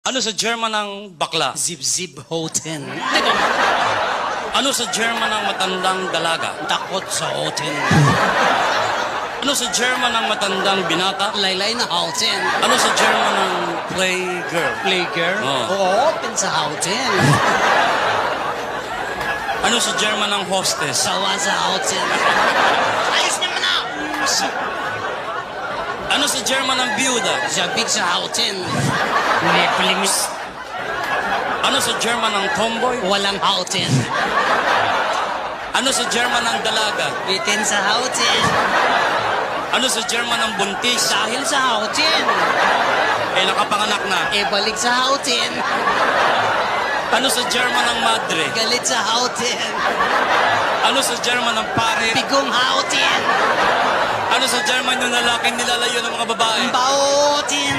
Ano sa German ng bakla? Zip-zip hoten. Ano sa German ng matandang dalaga? Takot sa hoten. Ano sa German ng matandang binata? Laylay na hoten. Ano sa German ng playgirl? Playgirl? Oo. Open sa hoten. Ano sa German ng hostess? Sawa sa hoten. Ayos naman na! Ano sa German ng byuda? Sabik sa hoten. May palimis. Ano sa German ng tomboy? Walang hoten. Ano sa German ng dalaga? Bitin sa hoten. Ano sa German ng buntis? Dahil sa hoten. Nakapanganak na. Balik sa hoten. Ano sa German ng madre? Galit sa hoten. Ano sa German ng pare? Bigong hoten. Ano sa German yung lalaking nilalayo ng mga babae? Bautin.